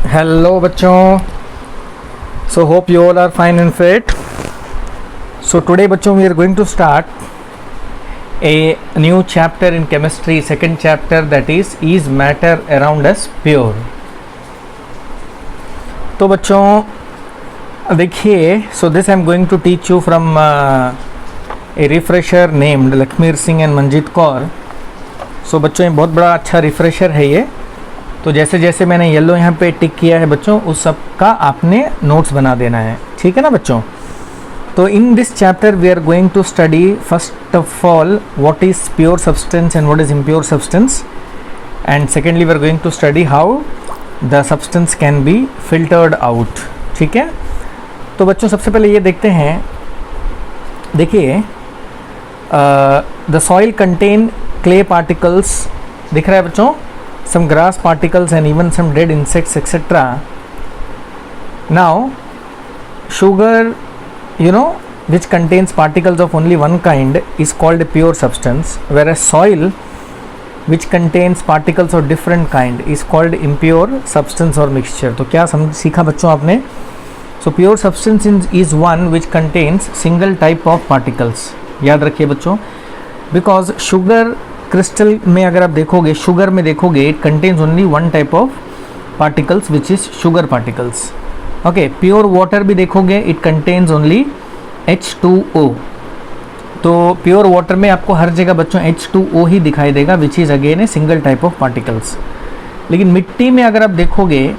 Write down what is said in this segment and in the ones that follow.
Hello बच्चों. So hope you all are fine and fit. So today बच्चों we are going to start a new chapter in chemistry, second chapter, that is matter around us pure. तो बच्चों देखिए, so this I am going to teach you from a refresher named Lakshmir Singh and Manjeet Kaur. So बच्चों ये बहुत बड़ा अच्छा refresher है ये. तो जैसे जैसे मैंने येलो यहाँ पे टिक किया है बच्चों, उस सब का आपने नोट्स बना देना है, ठीक है ना बच्चों. तो in this chapter we are going to study first of all what is pure substance and what is impure substance, and secondly we are going to study how the substance can be filtered out, ठीक है. तो बच्चों सबसे पहले ये देखते हैं. देखिए the soil contain clay particles, दिख रहा है बच्चों, some grass particles and even some dead insects etc. Now sugar, you know, which contains particles of only one kind is called a pure substance, whereas soil which contains particles of different kind is called impure substance or mixture. तो क्या सीखा बच्चों आपने? So pure substance is one which contains single type of particles. याद रखिए बच्चों, because sugar crystal में अगर आप देखोगे, शुगर में देखोगे, it contains only one type of particles which is sugar particles. Okay, pure water भी देखोगे, इट कंटेन्स ओनली H2O. तो प्योर वाटर में आपको हर जगह बच्चों H2O ही दिखाई देगा, which is again a single type of particles. लेकिन मिट्टी में अगर आप देखोगे,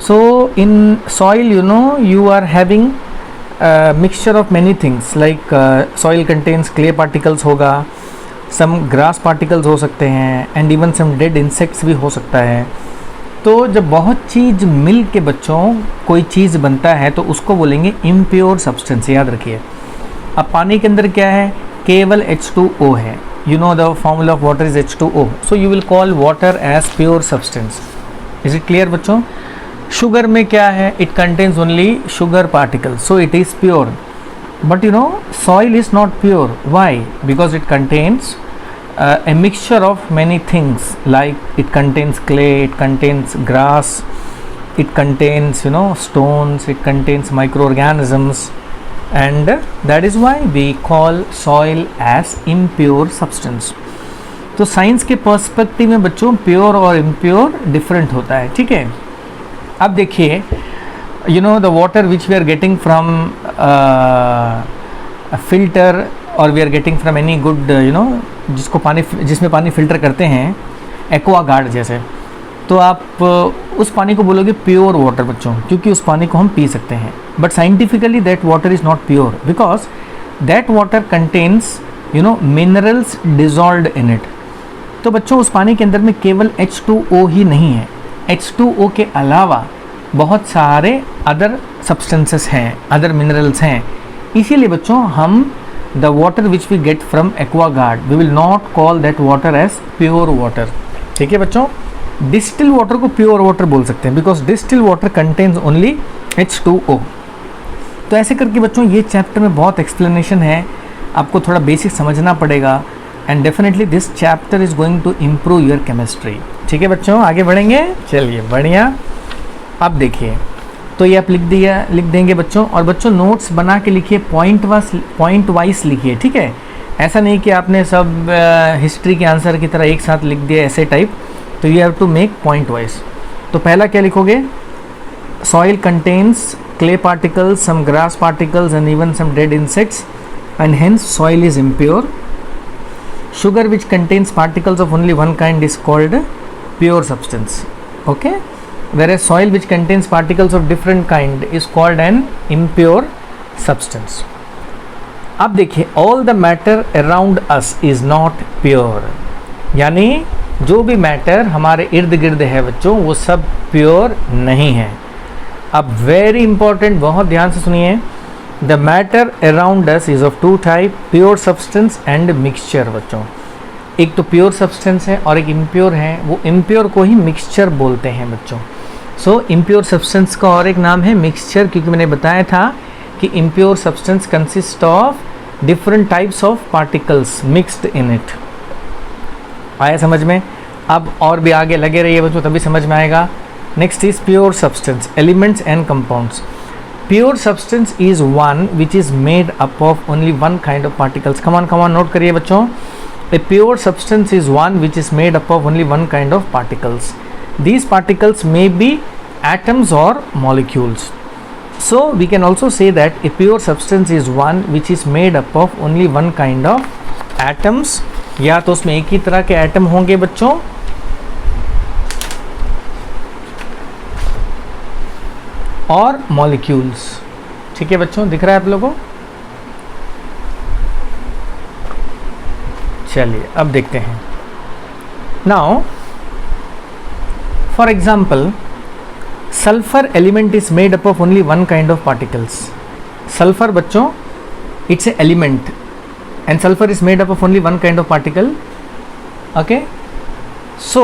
so in soil you know you are having mixture of many things, like soil contains clay particles होगा, सम ग्रास पार्टिकल्स हो सकते हैं, and even some dead insects भी हो सकता है. तो जब बहुत चीज़ मिल के बच्चों कोई चीज़ बनता है तो उसको बोलेंगे इम्प्योर सब्सटेंस. याद रखिए. अब पानी के अंदर क्या है? केवल H2O है. You know the formula of water is H2O, so you will call water as pure substance. Is it clear बच्चों? शुगर में क्या है? It contains only sugar particles, so it is pure. But you know soil is not pure. Why? Because it contains a mixture of many things, like it contains clay, it contains grass, it contains stones, it contains microorganisms, and that is why we call soil as impure substance. तो science के perspective में बच्चों pure और impure different होता है, ठीक है. अब देखिए, you know the water which we are getting from a filter or we are getting from any good जिसमें पानी फिल्टर करते हैं, एक्वागार्ड जैसे, तो आप उस पानी को बोलोगे प्योर वाटर बच्चों, क्योंकि उस पानी को हम पी सकते हैं. But scientifically that water is not pure because that water contains minerals dissolved in it. तो बच्चों उस पानी के अंदर में केवल H2O ही नहीं है, H2O के अलावा बहुत सारे अदर सब्सटेंसेस हैं, अदर मिनरल्स हैं. इसीलिए बच्चों हम the water which we get from Aquaguard we will not call that water as pure water, ठीक है बच्चों. डिस्टिल वाटर को प्योर वाटर बोल सकते हैं because distil water contains only H2O. तो ऐसे करके बच्चों ये चैप्टर में बहुत एक्सप्लेनेशन है, आपको थोड़ा बेसिक समझना पड़ेगा, and definitely this chapter is going to improve your chemistry. ठीक है बच्चों, आगे बढ़ेंगे. चलिए बढ़िया. अब देखिए, तो ये आप लिख देंगे बच्चों, और बच्चों नोट्स बना के लिखिए, पॉइंट वाइज लिखिए, ठीक है. ऐसा नहीं कि आपने सब हिस्ट्री के आंसर की तरह एक साथ लिख दिया ऐसे टाइप. तो you have to make point wise. तो पहला क्या लिखोगे? Soil contains clay particles, some grass particles and even some dead insects, and hence soil is impure. Sugar which contains particles of only one kind is called pure substance. Okay, whereas soil which contains particles of different kind is called an impure substance. अब देखिए, all the matter around us is not pure, यानी जो भी matter हमारे इर्द गिर्द है बच्चों वो सब प्योर नहीं है. अब वेरी इंपॉर्टेंट, बहुत ध्यान से सुनिए. The matter around us is of two type, pure substance and mixture बच्चों. एक तो प्योर सब्सटेंस है और एक इम्प्योर है. वो इम्प्योर को ही मिक्सचर बोलते हैं बच्चों. सो इम्प्योर सब्सटेंस का और एक नाम है मिक्सचर, क्योंकि मैंने बताया था कि impure substance consist of different types of particles mixed in it. आया समझ में? अब और भी आगे लगे रहिए बच्चों, तभी समझ में आएगा. Next is pure substance, elements and compounds. Pure substance is one which is made up of only one kind of particles. Come on, note करिए बच्चों. A pure substance is one which is made up of only one kind of particles. These particles may be atoms or molecules. So we can also say that a pure substance is one which is made up of only one kind of atoms. या तो उसमें एक ही तरह के atom होंगे बच्चों, और molecules. ठीक है बच्चों, दिख रहा है आप लोगों को? चलिए अब देखते हैं. Now for example, sulphur element is made up of only one kind of particles. Sulphur बच्चों, it's a element and sulfur is made up of only one kind of particle. Okay, so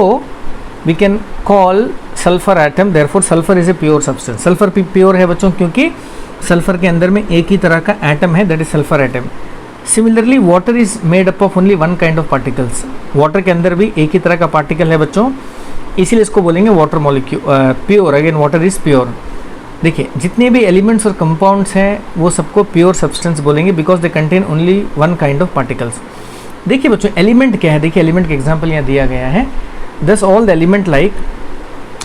we can call sulfur atom, therefore sulfur is a pure substance. sulfur pure है बच्चों क्योंकि sulphur के अंदर में एक ही तरह का एटम है, that is sulfur atom. Similarly water is made up of only one kind of particles. water के अंदर भी एक ही तरह का पार्टिकल है बच्चों, इसीलिए इसको बोलेंगे water molecule pure. Again water is pure. देखिए जितने भी एलिमेंट्स और कंपाउंड्स हैं वो सबको प्योर सब्सटेंस बोलेंगे because they contain only one kind of particles. देखिए बच्चों एलिमेंट क्या है, देखिए एलिमेंट का एग्जांपल यहाँ दिया गया है. Thus all the element like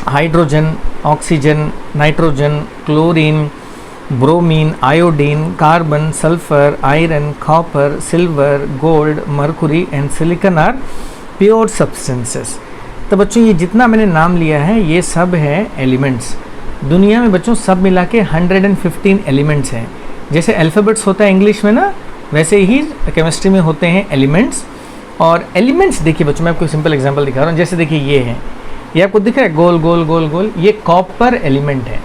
hydrogen, oxygen, nitrogen, chlorine, bromine, iodine, carbon, sulphur, iron, copper, silver, gold, mercury and silicon are pure substances. तो बच्चों ये जितना मैंने नाम लिया है ये सब है एलिमेंट्स. दुनिया में बच्चों सब मिला के 115 एलिमेंट्स हैं. जैसे अल्फ़ाबेट्स होता है इंग्लिश में ना, वैसे ही केमिस्ट्री में होते हैं एलिमेंट्स. और एलिमेंट्स देखिए बच्चों, मैं आपको सिंपल एग्जांपल दिखा रहा हूँ. जैसे देखिए ये है, ये आपको दिख रहा है गोल गोल गोल गोल, ये कॉपर एलिमेंट है.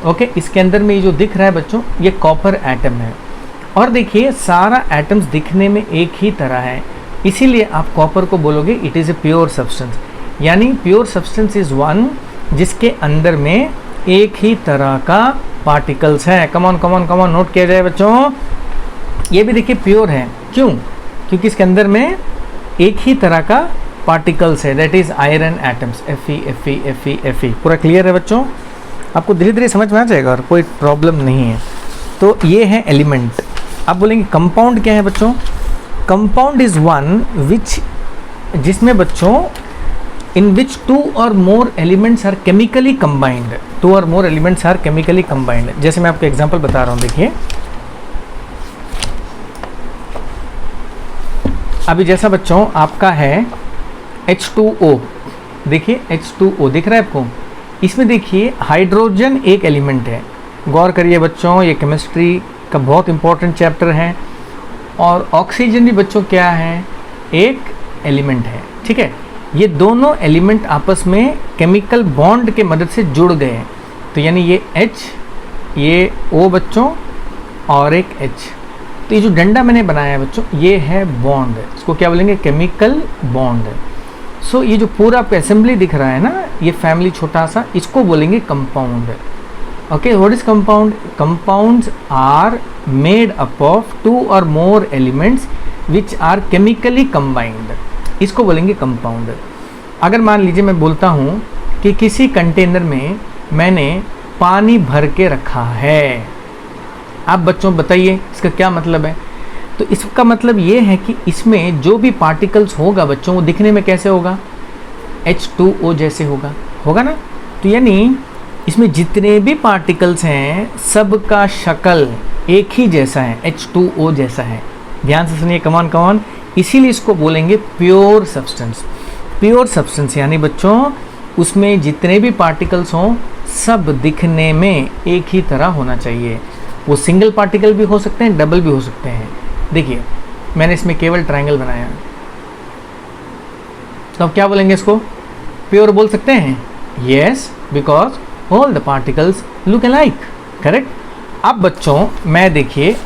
ओके, इसके अंदर में ये जो दिख रहा है बच्चों ये कॉपर एटम है. और देखिए सारा एटम्स दिखने में एक ही तरह है, इसीलिए आप कॉपर को बोलोगे it is a pure substance. यानी प्योर सब्सटेंस इज़ वन जिसके अंदर में एक ही तरह का पार्टिकल्स है. कमॉन नोट किया जाए बच्चों. ये भी देखिए प्योर है, क्यों? क्योंकि इसके अंदर में एक ही तरह का पार्टिकल्स है, that is iron atoms. Fe. पूरा क्लियर है बच्चों? आपको धीरे धीरे समझ में आ जाएगा और कोई प्रॉब्लम नहीं है. तो ये है एलिमेंट. आप बोलेंगे कंपाउंड क्या है बच्चों? कंपाउंड इज वन विच, जिसमें बच्चों in which two or more elements are chemically combined. two or more elements are chemically combined. जैसे मैं आपको एग्जांपल बता रहा हूँ. देखिए अभी जैसा बच्चों आपका है H2O. देखिए H2O दिख रहा है आपको? इसमें देखिए हाइड्रोजन एक एलिमेंट है. गौर करिए बच्चों, ये केमिस्ट्री का बहुत इंपॉर्टेंट चैप्टर है. और ऑक्सीजन भी बच्चों क्या है? एक एलिमेंट है. ठीक है, ये दोनों एलिमेंट आपस में केमिकल बॉन्ड के मदद से जुड़ गए हैं. तो यानी ये H, ये O बच्चों, और एक H. तो ये जो डंडा मैंने बनाया है बच्चों ये है बॉन्ड. इसको क्या बोलेंगे? Chemical bond. सो ये जो पूरा आपका असेंबली दिख रहा है ना, ये फैमिली छोटा सा, इसको बोलेंगे compound. Okay, what is compound? Compounds are made up of two or more elements which are chemically combined. इसको बोलेंगे कंपाउंड. अगर मान लीजिए मैं बोलता हूँ कि किसी कंटेनर में मैंने पानी भर के रखा है, आप बच्चों बताइए इसका क्या मतलब है? तो इसका मतलब ये है कि इसमें जो भी पार्टिकल्स होगा बच्चों वो दिखने में कैसे होगा? H2O जैसे होगा ना. तो यानी इसमें जितने भी पार्टिकल्स हैं सबका शक्ल एक ही जैसा है, H2O जैसा है. ध्यान से सुनिए, कमान. इसीलिए इसको बोलेंगे प्योर सब्सटेंस. प्योर सब्सटेंस यानी बच्चों उसमें जितने भी पार्टिकल्स हों सब दिखने में एक ही तरह होना चाहिए. वो सिंगल पार्टिकल भी हो सकते हैं, डबल भी हो सकते हैं. देखिए मैंने इसमें केवल ट्रायंगल बनाया, तो अब क्या बोलेंगे? इसको प्योर बोल सकते हैं. Yes, because all the particles look alike. Correct. अब बच्चों मैं देखिए,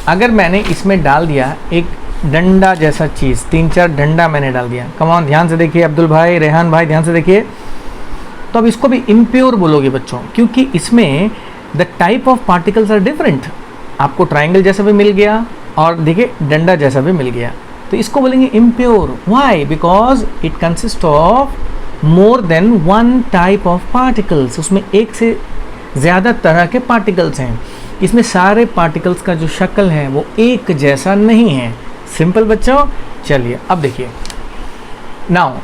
अगर मैंने इसमें डाल दिया एक डंडा जैसा चीज़, 3-4 डंडा मैंने डाल दिया. कमान ध्यान से देखिए, अब्दुल भाई, रेहान भाई ध्यान से देखिए. तो अब इसको भी इम्प्योर बोलोगे बच्चों, क्योंकि इसमें the type of particles are different. आपको ट्राइंगल जैसा भी मिल गया और देखिए डंडा जैसा भी मिल गया, तो इसको बोलेंगे impure. Why? Because it consist of more than one type of particles, उसमें एक से ज़्यादा तरह के पार्टिकल्स हैं। इसमें सारे पार्टिकल्स का जो शक्ल है वो एक जैसा नहीं है। सिंपल बच्चों, चलिए अब देखिए। नाउ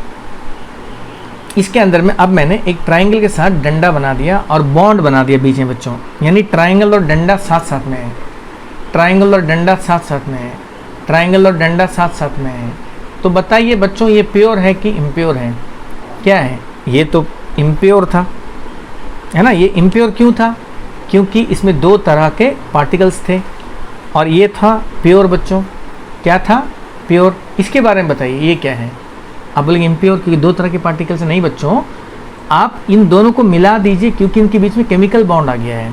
इसके अंदर में अब मैंने एक ट्राइंगल के साथ डंडा बना दिया और बॉन्ड बना दिया बीच में बच्चों, यानी ट्राइंगल और डंडा साथ साथ में है, ट्राइंगल और डंडा साथ साथ में है, ट्राइंगल और डंडा साथ साथ में है। तो बताइए बच्चों ये प्योर है कि इम्प्योर है? क्या है? ये तो इम्प्योर था, है ना। ये इम्प्योर क्यों था? क्योंकि इसमें दो तरह के पार्टिकल्स थे, और ये था प्योर बच्चों। क्या था? प्योर। इसके बारे में बताइए ये क्या है? आप बोलेंगे इम्प्योर क्योंकि दो तरह के पार्टिकल्स। नहीं बच्चों, आप इन दोनों को मिला दीजिए क्योंकि इनके बीच में केमिकल बॉन्ड आ गया है।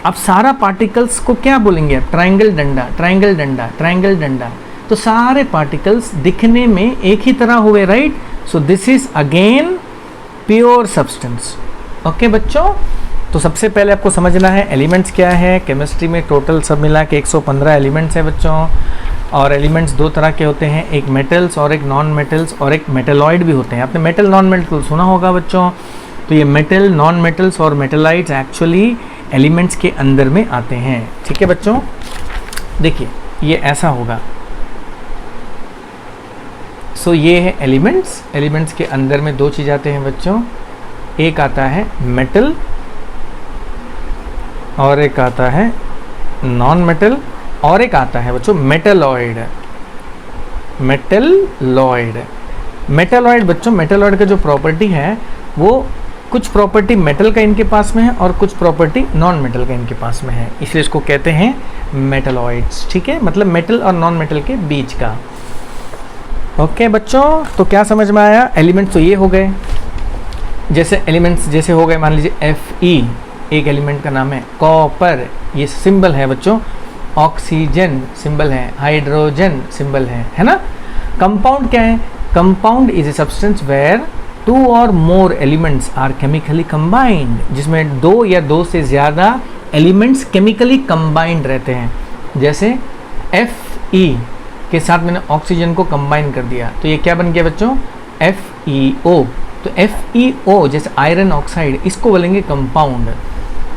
अब सारा पार्टिकल्स को क्या बोलेंगे? ट्राइंगल डंडा, ट्राइंगल डंडा, ट्राइंगल डंडा। तो सारे पार्टिकल्स दिखने में एक ही तरह हुए, right. So this is again pure substance. Okay बच्चों, तो सबसे पहले आपको समझना है एलिमेंट्स क्या है। केमिस्ट्री में टोटल सब मिला के 115 एलिमेंट्स है बच्चों, और एलिमेंट्स दो तरह के होते हैं, एक मेटल्स और एक नॉन मेटल्स, और एक मेटेलॉइड भी होते हैं। आपने मेटल नॉन मेटल सुना होगा बच्चों। तो ये मेटल, नॉन मेटल्स और मेटेलाइट्स एक्चुअली एलिमेंट्स के अंदर में आते हैं। ठीक है बच्चों, देखिए ये ऐसा होगा। सो ये है एलिमेंट्स। एलिमेंट्स के अंदर में दो चीज़ आते हैं बच्चों, एक आता है मेटल और एक आता है नॉन मेटल, और एक आता है बच्चों मेटेलॉइड। मेटेलॉइड, मेटेलॉइड बच्चों, मेटेलॉइड का जो प्रॉपर्टी है वो कुछ प्रॉपर्टी मेटल का इनके पास में है और कुछ प्रॉपर्टी नॉन मेटल का इनके पास में है, इसलिए इसको कहते हैं मेटेलॉइड्स। ठीक है, मतलब मेटल और नॉन मेटल के बीच का। ओके बच्चों, तो क्या समझ में आया? एलिमेंट्स तो ये हो गए। जैसे एलिमेंट्स जैसे हो गए, मान लीजिए Fe एक एलिमेंट का नाम है, कॉपर ये सिंबल है बच्चों, ऑक्सीजन सिंबल है, हाइड्रोजन सिंबल है ना। कंपाउंड क्या है? Compound is a substance where two or more elements are chemically combined, जिसमें दो या दो से ज़्यादा एलिमेंट्स केमिकली कंबाइंड रहते हैं। जैसे Fe के साथ मैंने ऑक्सीजन को कंबाइन कर दिया, तो ये क्या बन गया बच्चों? FeO। तो FeO जैसे आयरन ऑक्साइड, इसको बोलेंगे कंपाउंड।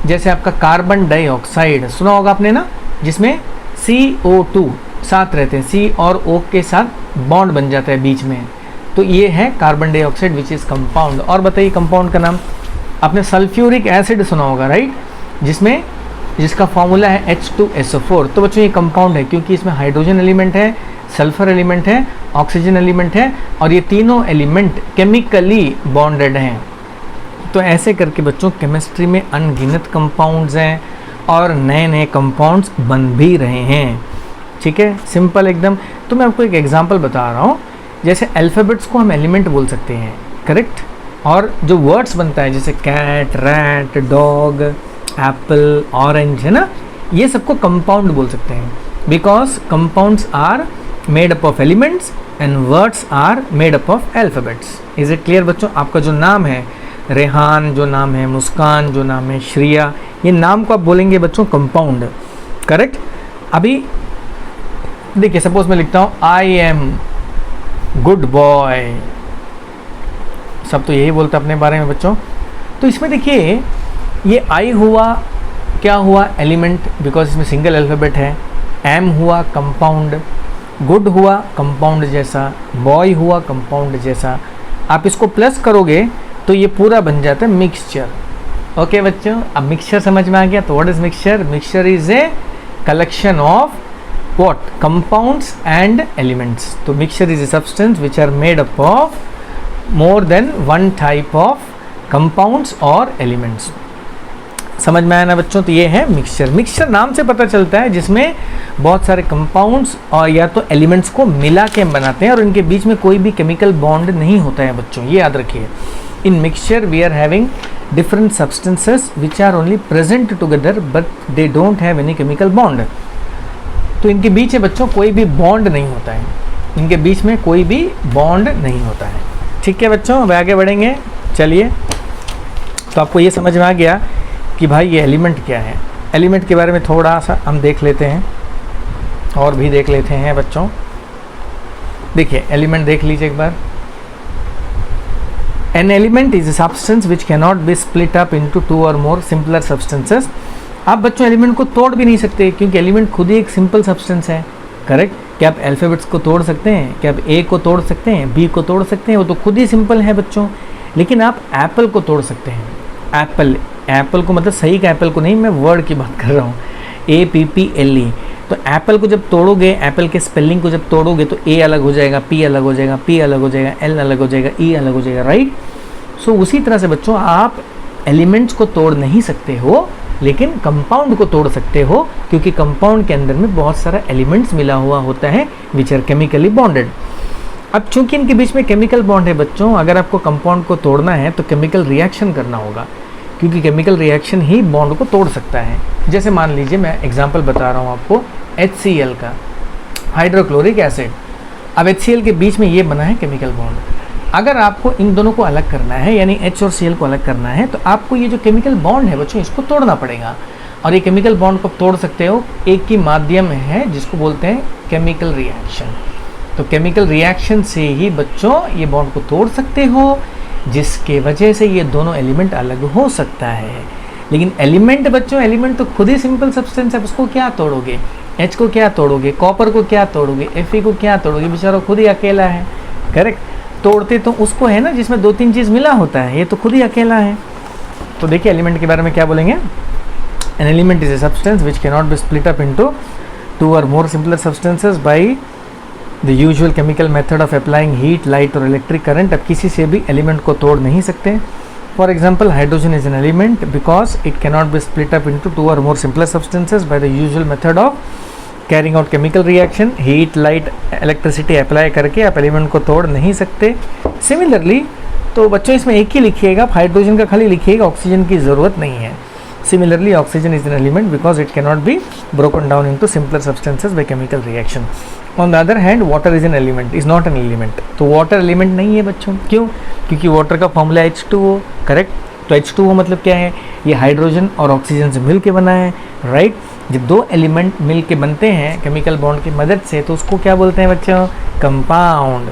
जैसे आपका कार्बन डाइऑक्साइड सुना होगा आपने ना, जिसमें CO2 साथ रहते हैं, C और O के साथ बॉन्ड बन जाता है बीच में, तो ये है carbon dioxide which is compound. और बताइए कंपाउंड का नाम? आपने सल्फ्यूरिक एसिड सुना होगा, राइट, जिसका फॉर्मूला है H2SO4। तो बच्चों ये कंपाउंड है क्योंकि इसमें हाइड्रोजन एलिमेंट है, सल्फर एलिमेंट है, ऑक्सीजन एलिमेंट है, और ये तीनों एलिमेंट केमिकली बॉन्डेड हैं। तो ऐसे करके बच्चों केमिस्ट्री में अनगिनत कंपाउंड्स हैं और नए नए कंपाउंड्स बन भी रहे हैं। ठीक है, सिंपल एकदम। तो मैं आपको एक एग्जांपल बता रहा हूँ। जैसे अल्फ़ाबेट्स को हम एलिमेंट बोल सकते हैं, करेक्ट, और जो वर्ड्स बनता है जैसे cat, rat, dog, apple, orange, है ना, ये सबको कंपाउंड बोल सकते हैं, because compounds are made up of elements and words are made up of alphabets. Is it clear बच्चों? आपका जो नाम है रेहान, जो नाम है मुस्कान, जो नाम है श्रिया, ये नाम को आप बोलेंगे बच्चों कंपाउंड, करेक्ट। अभी देखिए सपोज मैं लिखता हूँ आई एम गुड बॉय, सब तो यही बोलते अपने बारे में बच्चों। तो इसमें देखिए ये आई हुआ, क्या हुआ? एलिमेंट, बिकॉज इसमें सिंगल अल्फ़ाबेट है। एम हुआ कंपाउंड, गुड हुआ कंपाउंड जैसा, बॉय हुआ कंपाउंड जैसा। आप इसको प्लस करोगे तो ये पूरा बन जाता है मिक्सचर। ओके बच्चों, अब मिक्सचर समझ में आ गया। तो what is mixture? Mixture is a collection of what? Compounds and elements. तो mixture is a substance which are made up of more than one type of compounds or elements. समझ में आया ना बच्चों? तो ये है मिक्सचर। मिक्सचर नाम से पता चलता है जिसमें बहुत सारे कंपाउंड्स और या तो एलिमेंट्स को मिला के हम बनाते हैं और इनके बीच में कोई भी केमिकल बॉन्ड नहीं होता है बच्चों, ये याद रखिए। In mixture we are having different substances which are only present together but they don't have any chemical bond। तो इनके बीच में बच्चों कोई भी बॉन्ड नहीं होता है, इनके बीच में कोई भी बॉन्ड नहीं होता है। ठीक है बच्चों, अब आगे बढ़ेंगे। चलिए, तो आपको ये समझ में आ गया कि भाई ये एलिमेंट क्या है। एलिमेंट के बारे में थोड़ा सा हम देख लेते हैं और भी देख लेते हैं बच्चों। देखिए एलिमेंट देख लीजिए एक बार। An element is a substance which cannot be split up into 2 और मोर सिंपलर सब्सटेंसेस। आप बच्चों एलिमेंट को तोड़ भी नहीं सकते क्योंकि एलिमेंट खुद ही एक सिंपल सब्सटेंस है, करेक्ट। क्या आप अल्फ़ाबेट्स को तोड़ सकते हैं? क्या आप ए को तोड़ सकते हैं, बी को तोड़ सकते हैं? वो तो खुद ही सिंपल है बच्चों। लेकिन आप एप्पल को तोड़ सकते हैं। एप्पल, एप्पल को मतलब सही का एप्पल को नहीं, मैं वर्ड की बात कर रहा हूँ, APPLE। तो एप्पल को जब तोड़ोगे, एप्पल के स्पेलिंग को जब तोड़ोगे तो ए अलग हो जाएगा, पी अलग हो जाएगा, पी अलग हो जाएगा, एल अलग हो जाएगा, ई अलग हो जाएगा, राइट। सो उसी तरह से बच्चों आप एलिमेंट्स को तोड़ नहीं सकते हो, लेकिन कंपाउंड को तोड़ सकते हो, क्योंकि कंपाउंड के अंदर में बहुत सारा एलिमेंट्स मिला हुआ होता है विच आर केमिकली बॉन्डेड। अब चूंकि इनके बीच में केमिकल बॉन्ड है बच्चों, अगर आपको कंपाउंड को तोड़ना है तो केमिकल रिएक्शन करना होगा, क्योंकि केमिकल रिएक्शन ही बॉन्ड को तोड़ सकता है। जैसे मान लीजिए मैं एग्जांपल बता रहा हूँ आपको HCl का, हाइड्रोक्लोरिक एसिड। अब HCl के बीच में ये बना है केमिकल बॉन्ड। अगर आपको इन दोनों को अलग करना है, यानी H और Cl को अलग करना है, तो आपको ये जो केमिकल बॉन्ड है बच्चों, इसको तोड़ना पड़ेगा। और ये केमिकल बॉन्ड को तोड़ सकते हो एक ही माध्यम है जिसको बोलते हैं केमिकल रिएक्शन। तो केमिकल रिएक्शन से ही बच्चों ये बॉन्ड को तोड़ सकते हो, जिसके वजह से ये दोनों एलिमेंट अलग हो सकता है। लेकिन एलिमेंट बच्चों, एलिमेंट तो खुद ही सिंपल सब्सटेंस है, उसको क्या तोड़ोगे? H को क्या तोड़ोगे? कॉपर को क्या तोड़ोगे? Fe को क्या तोड़ोगे? बेचारा खुद ही अकेला है, करेक्ट। तोड़ते तो उसको है ना जिसमें 2-3 चीज़ मिला होता है, ये तो खुद ही अकेला है। तो देखिए एलिमेंट के बारे में क्या बोलेंगे। N element is a substance which can not be split up into 2 और more simpler substances by the usual chemical method of applying heat, light और इलेक्ट्रिक करंट। अब किसी से भी एलिमेंट को तोड़ नहीं सकते। For example, hydrogen is an element because it can not be split up into 2 और more simpler substances by the usual method of carrying out chemical reaction. Heat, light, electricity apply करके आप element को तोड़ नहीं सकते। Similarly तो बच्चों इसमें एक ही लिखिएगा, हाइड्रोजन का खाली लिखिएगा, ऑक्सीजन की ज़रूरत नहीं है। Similarly, oxygen is an element because it cannot be broken down into simpler substances by chemical reaction. On the other hand, water is an element, is not an element. तो water element नहीं है बच्चों, क्यों? क्योंकि water का formula H2O, correct. तो H2O मतलब क्या है? ये हाइड्रोजन और ऑक्सीजन से मिल के बना है, राइट। जब दो एलिमेंट मिल के बनते हैं केमिकल बॉन्ड की मदद से, तो उसको क्या बोलते हैं बच्चों? कंपाउंड।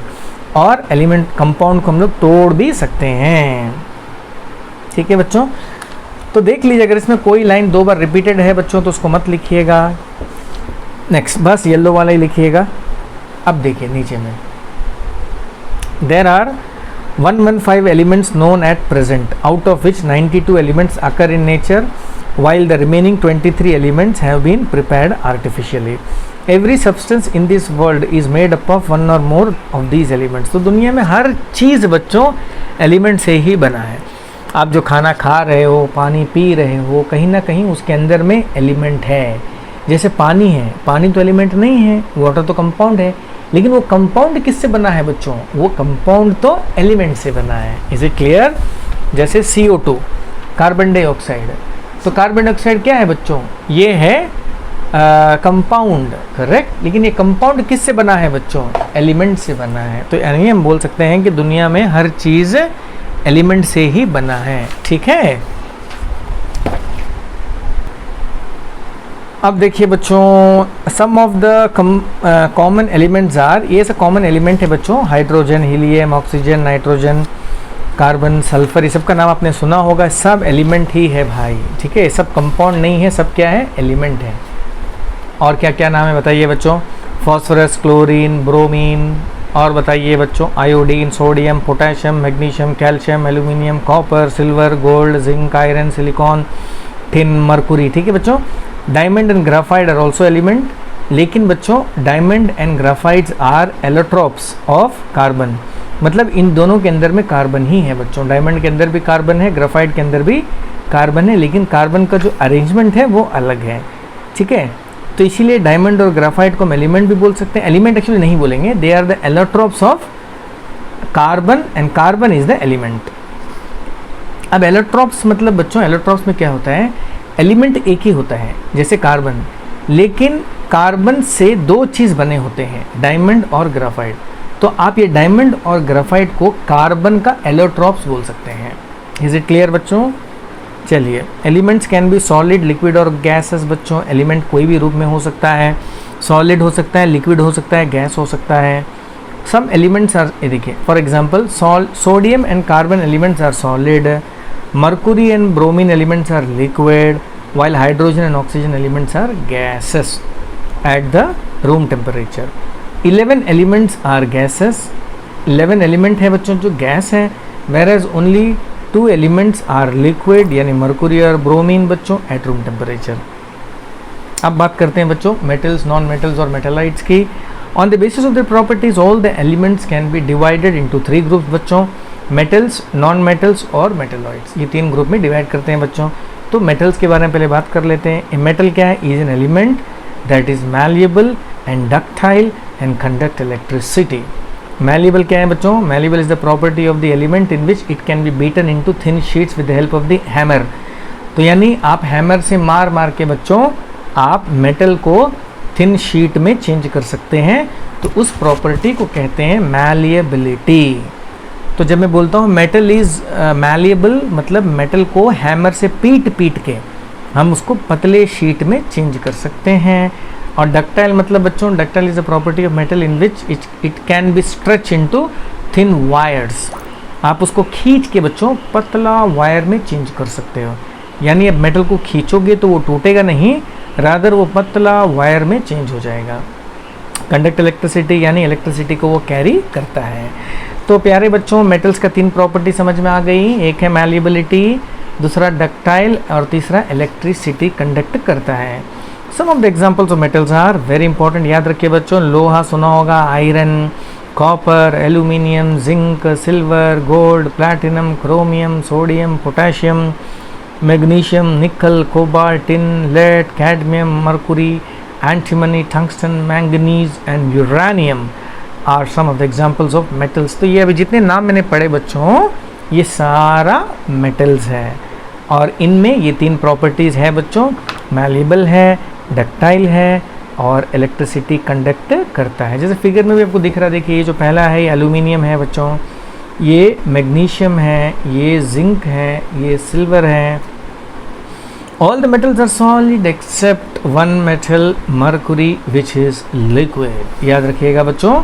और एलिमेंट कंपाउंड को हम लोग तोड़ भी सकते हैं, ठीक है बच्चों। तो देख लीजिए, अगर इसमें कोई लाइन 2 बार रिपीटेड है बच्चों तो उसको मत लिखिएगा। नेक्स्ट बस येलो वाला ही लिखिएगा। अब देखिए नीचे में, there are 115 elements known at present, out of which 92 elements occur in nature, while the remaining 23 elements have been prepared artificially. Every substance in this world is made up of one or more of these elements. तो दुनिया में हर चीज़ बच्चों element से ही बना है। आप जो खाना खा रहे हो, पानी पी रहे हो, कहीं ना कहीं उसके अंदर में एलिमेंट है। जैसे पानी है, पानी तो एलिमेंट नहीं है, वाटर तो कंपाउंड है, लेकिन वो कंपाउंड किससे बना है बच्चों? वो कंपाउंड तो एलिमेंट से बना है। Is it clear? जैसे CO2, कार्बन डाइऑक्साइड। तो कार्बन डाइऑक्साइड क्या है बच्चों? ये है कंपाउंड, करेक्ट। लेकिन ये कंपाउंड किससे बना है बच्चों? एलिमेंट से बना है। तो यानी हम बोल सकते हैं कि दुनिया में हर चीज़ एलिमेंट से ही बना है, ठीक है। अब देखिए बच्चों, some of the common elements are, ये सब कॉमन एलिमेंट है बच्चों, hydrogen, helium, oxygen, nitrogen, carbon, sulphur, ये सब का नाम आपने सुना होगा। सब एलिमेंट ही है भाई, ठीक है। सब कंपाउंड नहीं है, सब क्या है? एलिमेंट है। और क्या क्या नाम है बताइए बच्चों? फॉस्फोरस, क्लोरीन, ब्रोमीन, और बताइए बच्चों iodine, sodium, potassium, magnesium, calcium, aluminium, copper, silver, gold, zinc, iron, silicon, tin, mercury, ठीक है बच्चों। Diamond and graphite are also element, लेकिन बच्चों diamond and graphites are allotropes of carbon, मतलब इन दोनों के अंदर में कार्बन ही है बच्चों। डायमंड के अंदर भी कार्बन है, ग्राफाइट के अंदर भी कार्बन है, लेकिन कार्बन का जो अरेंजमेंट है वो अलग है, ठीक है। तो इसीलिए डायमंड और ग्राफाइट को हम एलिमेंट भी बोल सकते हैं। एलिमेंट एक्चुअली नहीं बोलेंगे, they are the allotropes of carbon and carbon is the element. अब एलोट्रोप्स मतलब बच्चों, एलोट्रोप्स में क्या होता है? एलिमेंट एक ही होता है जैसे कार्बन, लेकिन कार्बन से 2 चीज़ बने होते हैं, डायमंड और ग्राफाइट। तो आप ये डायमंड और ग्राफाइट को कार्बन का एलोट्रोप्स बोल सकते हैं। इज इट क्लियर बच्चों? चलिए, elements can be solid, liquid और गैसेस बच्चों। एलिमेंट कोई भी रूप में हो सकता है, सॉलिड हो सकता है, लिक्विड हो सकता है, गैस हो सकता है, सम एलिमेंट्स आर, ये देखिए for example sodium and carbon elements are solid, mercury and bromine elements are liquid, while hydrogen and oxygen elements are gases at the room temperature. 11 elements are gases, 11 element है बच्चों जो gas है, whereas only 2 elements are liquid यानी Mercury और bromine बच्चों at room temperature. अब बात करते हैं बच्चों मेटल्स, नॉन मेटल्स और मेटालाइट्स की. On the basis of their properties all the elements can be divided into 3 groups बच्चों, मेटल्स, नॉन मेटल्स और मेटालॉइड्स. ये 3 ग्रुप में डिवाइड करते हैं बच्चों. तो मेटल्स के बारे में पहले बात कर लेते हैं. ए मेटल क्या है? Is an element that is malleable and ductile and conduct electricity. Malleable क्या है बच्चों? Malleable is the property of the element in which it can be beaten into thin sheets with the help of the hammer. तो यानी आप hammer से मार मार के बच्चों आप मेटल को थिन शीट में चेंज कर सकते हैं. तो उस प्रॉपर्टी को कहते हैं मैलिएबिलिटी. तो जब मैं बोलता हूँ मेटल इज़ मैलिएबल, मतलब मेटल को हैमर से पीट के हम उसको पतले शीट में चेंज कर सकते हैं. और डक्टाइल मतलब बच्चों, ductile is a property of metal in which it can be stretch into thin wires. आप उसको खींच के बच्चों पतला वायर में चेंज कर सकते हो. यानी अब मेटल को खींचोगे तो वो टूटेगा नहीं, रादर वो पतला वायर में चेंज हो जाएगा. कंडक्ट इलेक्ट्रिसिटी यानी इलेक्ट्रिसिटी को वो कैरी करता है. तो प्यारे बच्चों मेटल्स का 3 प्रॉपर्टी समझ में आ गई. एक है मैलिएबिलिटी, दूसरा डक्टाइल और तीसरा इलेक्ट्रिसिटी कंडक्ट करता है. Some of the examples of metals are very important. याद रखिए बच्चों, लोहा सुना होगा, iron, copper, aluminium, zinc, silver, gold, platinum, chromium, sodium, potassium, magnesium, nickel, cobalt, tin, lead, cadmium, mercury, antimony, tungsten, manganese and uranium are some of the examples of metals. तो ये अभी जितने नाम मैंने पढ़े बच्चों ये सारा मेटल्स है. और इनमें ये 3 प्रॉपर्टीज़ है बच्चों, मैलिएबल है, डक्टाइल है और इलेक्ट्रिसिटी कंडक्ट करता है. जैसे फिगर में भी आपको दिख रहा है, देखिए ये जो पहला है ये एल्यूमिनियम है बच्चों, ये मैग्नीशियम है, ये जिंक है, ये सिल्वर है. All the metals are solid except one metal, mercury, which is liquid. याद रखिएगा बच्चों.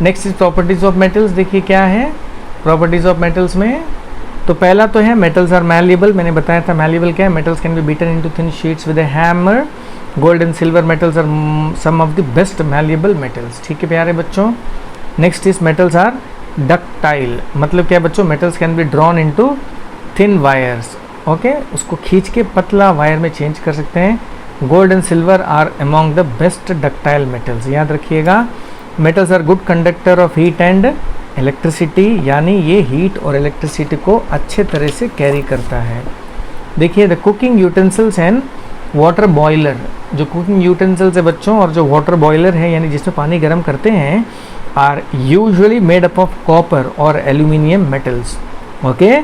Next is properties of metals. देखिए क्या है प्रॉपर्टीज ऑफ मेटल्स में. तो पहला तो है मेटल्स आर मैलिएबल. मैंने बताया था मैलिएबल क्या है, metals can be beaten into thin sheets with a hammer. Gold and silver metals are some of the best malleable metals. ठीक है प्यारे बच्चों. Next is metals are ductile. मतलब क्या बच्चों, metals can be drawn into thin wires. Okay, उसको खींच के पतला वायर में चेंज कर सकते हैं. Gold and silver are among the best ductile metals. याद रखिएगा. Metals are good conductor of heat and electricity, यानी ये हीट और इलेक्ट्रिसिटी को अच्छे तरह से कैरी करता है. देखिए the cooking utensils and water boiler. जो कुकिंग यूटेंसिल्स है बच्चों और जो वाटर बॉयलर है यानी जिसमें पानी गर्म करते हैं, are usually made up of copper और aluminium metals. Okay,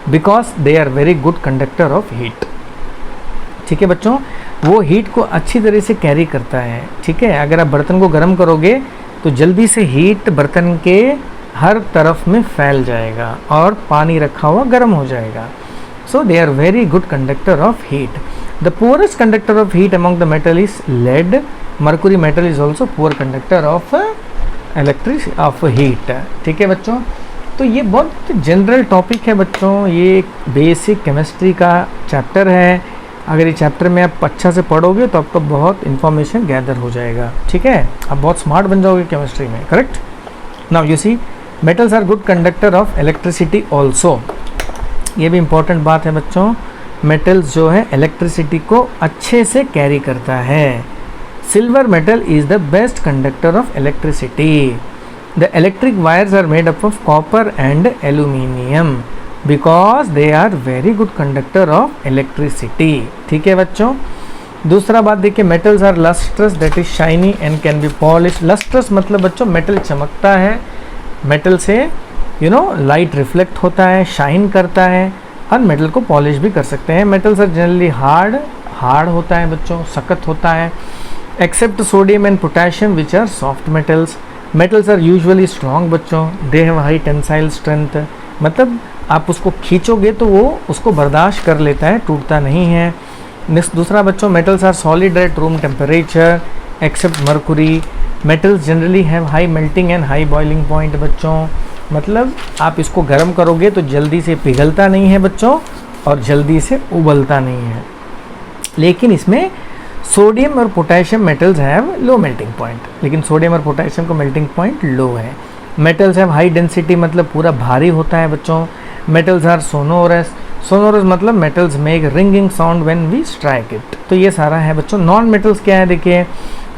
because they are very good conductor of heat. ठीक है बच्चों, वो हीट को अच्छी तरह से कैरी करता है. ठीक है, अगर आप बर्तन को गर्म करोगे तो जल्दी से हीट बर्तन के हर तरफ में फैल जाएगा और पानी रखा हुआ गर्म हो जाएगा. So they are very good conductor of heat. The poorest conductor of heat among the metal is lead. Mercury metal is also poor conductor of of heat. ठीक है बच्चों, तो ये बहुत जनरल टॉपिक है बच्चों. ये एक बेसिक केमिस्ट्री का चैप्टर है. अगर ये चैप्टर में आप अच्छा से पढ़ोगे तो आपको बहुत इन्फॉर्मेशन गैदर हो जाएगा. ठीक है, आप बहुत स्मार्ट बन जाओगे केमिस्ट्री में. Correct. Now you see metals are good conductor of electricity also. ये भी इम्पॉर्टेंट बात है बच्चों. मेटल्स जो है इलेक्ट्रिसिटी को अच्छे से कैरी करता है. Silver metal is the best conductor of electricity. The electric wires are made up of copper and aluminium because they are very good conductor of electricity. ठीक है बच्चों. दूसरा बात देखिए, metals are lustrous that is shiny and can be polish. Lustrous मतलब बच्चों metal चमकता है, मेटल से लाइट रिफ्लेक्ट होता है, शाइन करता है और मेटल को पॉलिश भी कर सकते हैं. मेटल्स आर जनरली हार्ड होता है बच्चों, सख्त होता है. Except sodium and potassium which are soft metals. Metals are usually strong बच्चों. They have high tensile strength. मतलब आप उसको खींचोगे तो वो उसको बर्दाश्त कर लेता है, टूटता नहीं है. नेक्स्ट दूसरा बच्चों, metals are solid at room temperature except mercury. Metals generally have high melting and high boiling point बच्चों, मतलब आप इसको गर्म करोगे तो जल्दी से पिघलता नहीं है बच्चों और जल्दी से उबलता नहीं है। लेकिन इसमें सोडियम और potassium metals have low melting point, लेकिन सोडियम और पोटेशियम का मेल्टिंग पॉइंट लो है। मेटल्स हैव हाई डेंसिटी, मतलब पूरा भारी होता है बच्चों। मेटल्स आर सोनोरस, सोनोरस मतलब metals make ringing sound when we strike it. तो ये सारा है बच्चों। नॉन मेटल्स क्या है, देखिए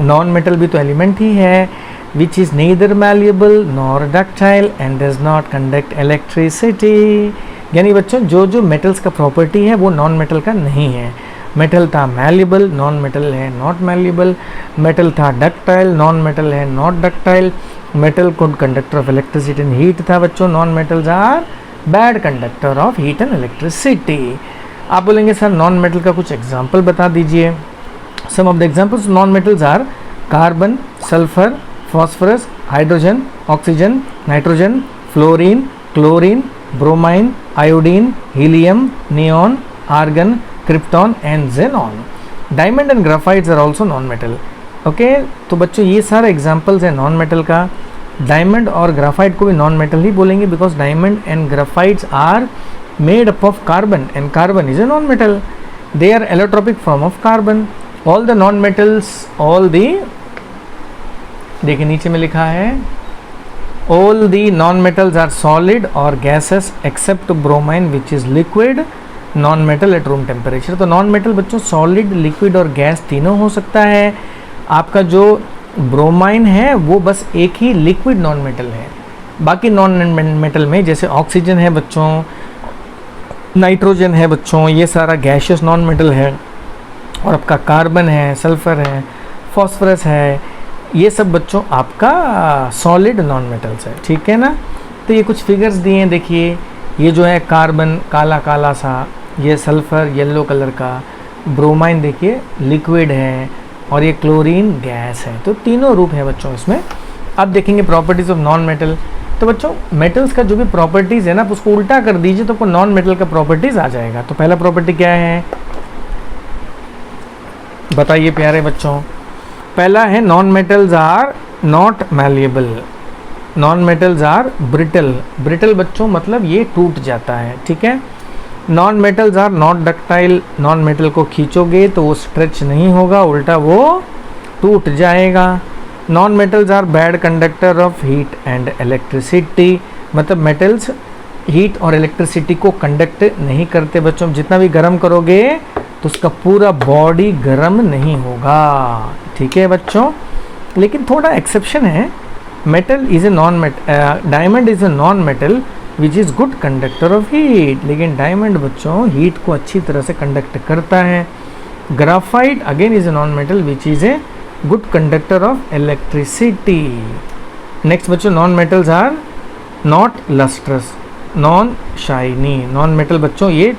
नॉन मेटल भी तो एलिमेंट ही है, which is neither malleable nor ductile and does not conduct electricity. यानी बच्चों जो जो मेटल्स का प्रॉपर्टी है वो नॉन मेटल का नहीं है। मेटल था मैल्येबल, नॉन मेटल है नॉट मैल्येबल। मेटल था डक्टाइल, नॉन मेटल है not ductile. Metal good conductor of electricity and heat था बच्चों, non metals are bad conductor of heat and electricity. आप बोलेंगे सर नॉन मेटल का कुछ एग्जाम्पल बता दीजिए। Some of the examples non metals are carbon, sulphur, phosphorus, hydrogen, oxygen, nitrogen, fluorine, chlorine, bromine, iodine, helium, neon, argon, krypton and xenon. Diamond and graphites are also non metal. Okay, तो बच्चों ये सारे examples हैं non metal का। Diamond और graphite को भी non metal ही बोलेंगे because diamond and graphites are made up of carbon and carbon is a non metal. They are allotropic form of carbon. All the non metals, all the, देखिए नीचे में लिखा है all the non metals are solid or gases except bromine which is liquid non metal at room temperature. तो non metal बच्चों solid, liquid और gas तीनों हो सकता है। आपका जो ब्रोमाइन है वो बस एक ही लिक्विड नॉन मेटल है। बाकी नॉन मेटल में जैसे ऑक्सीजन है बच्चों, नाइट्रोजन है बच्चों, ये सारा गैशियस नॉन मेटल है। और आपका कार्बन है, सल्फर है, फॉस्फोरस है, ये सब बच्चों आपका सॉलिड नॉन मेटल्स है। ठीक है ना। तो ये कुछ फिगर्स दिए हैं, देखिए ये जो है कार्बन काला काला सा, ये सल्फर येलो कलर का, ब्रोमाइन देखिए लिक्विड है और ये क्लोरीन गैस है। तो तीनों रूप है बच्चों इसमें। अब देखेंगे प्रॉपर्टीज ऑफ नॉन मेटल। तो बच्चों मेटल्स का जो भी प्रॉपर्टीज़ है ना, आप उसको उल्टा कर दीजिए तो आपको नॉन मेटल का प्रॉपर्टीज़ आ जाएगा। तो पहला प्रॉपर्टी क्या है बताइए प्यारे बच्चों। पहला है non metals are not malleable, non metals are brittle. Brittle बच्चों मतलब ये टूट जाता है। ठीक है। Non metals are not ductile, non metal को खींचोगे तो वो स्ट्रेच नहीं होगा, उल्टा वो टूट जाएगा। Non metals are bad conductor of heat and electricity, मतलब मेटल्स हीट और इलेक्ट्रिसिटी को कंडक्ट नहीं करते बच्चों। जितना भी गर्म करोगे तो उसका पूरा बॉडी गर्म नहीं होगा। ठीक है बच्चों। लेकिन थोड़ा एक्सेप्शन है, metal is a diamond is a non metal which is good conductor of heat. लेकिन डायमंड बच्चों हीट को अच्छी तरह से कंडक्ट करता है। Graphite again is a non metal which is a good conductor of electricity. Next बच्चों non metals are not lustrous, non shiny. Non metal बच्चों ये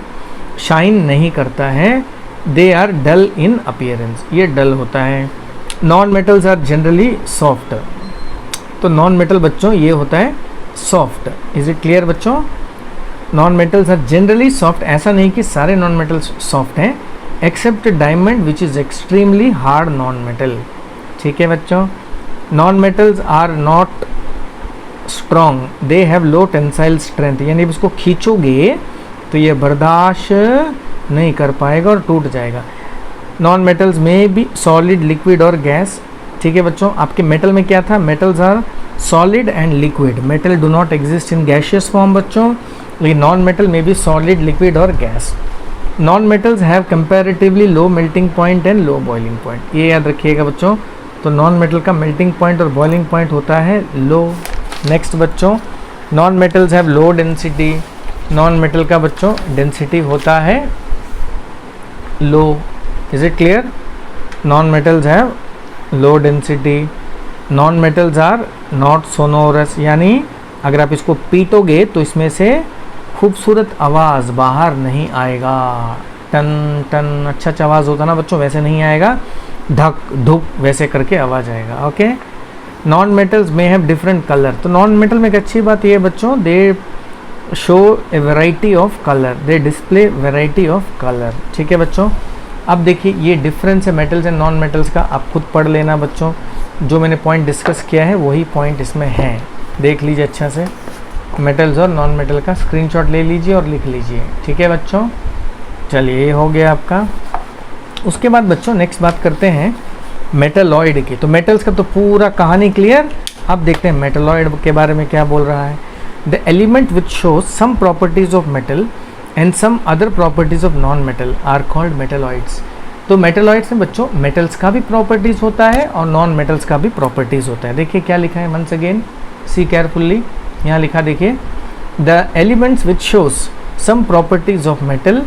शाइन नहीं करता है। They are dull in appearance, ये डल होता है। Non metals are generally soft, तो नॉन मेटल बच्चों ये होता है सॉफ्ट। इज इट क्लियर बच्चों। Non metals are generally soft, ऐसा नहीं कि सारे नॉन मेटल्स सॉफ्ट हैं, except diamond which is extremely hard non metal. ठीक है बच्चों। Non metals are not strong, they have low tensile strength, यानी इसको खींचोगे तो ये बर्दाश्त नहीं कर पाएगा और टूट जाएगा। नॉन मेटल्स में भी सॉलिड, लिक्विड और गैस। ठीक है बच्चों। आपके मेटल में क्या था, metals are solid and liquid, metal do not exist in gaseous form बच्चों। लेकिन नॉन मेटल में भी सॉलिड, लिक्विड और gas. Non metals have comparatively low melting point and low boiling point, ये याद रखिएगा बच्चों। तो नॉन मेटल का मेल्टिंग पॉइंट और बॉइलिंग पॉइंट होता है लो। नेक्स्ट बच्चों non metals have low density, non metal का बच्चों डेंसिटी होता है low. Is it clear. Non metals have low density. Non metals are not sonorous, यानी अगर आप इसको पीटोगे तो इसमें से खूबसूरत आवाज़ बाहर नहीं आएगा। टन टन अच्छा आवाज़ होता ना बच्चों, वैसे नहीं आएगा, धक धुक वैसे करके आवाज़ आएगा। ओके। नॉन मेटल्स में हैव डिफरेंट कलर, तो नॉन मेटल में एक अच्छी बात ये है बच्चों, दे show A variety of colour, they display variety of colour. ठीक है बच्चों। अब देखिए ये डिफरेंस है मेटल्स एंड नॉन मेटल्स का, आप खुद पढ़ लेना बच्चों। जो मैंने पॉइंट डिस्कस किया है वही पॉइंट इसमें है, देख लीजिए अच्छा से। मेटल्स और नॉन मेटल का स्क्रीनशॉट ले लीजिए और लिख लीजिए, ठीक है बच्चों। चलिए ये हो गया आपका। उसके बाद बच्चों नेक्स्ट बात करते हैं मेटलॉइड की। तो मेटल्स का तो पूरा कहानी क्लियर। अब देखते हैं मेटलॉइड के बारे में क्या बोल रहा है। The element which shows some properties of metal and some other properties of non metal are called metalloids. तो मेटलॉइड्स में बच्चों मेटल्स का भी प्रॉपर्टीज होता है और नॉन मेटल्स का भी प्रॉपर्टीज होता है। देखिए क्या लिखा है, वंस अगेन सी केयरफुल्ली। यहाँ लिखा देखिए, the elements which shows some properties of metal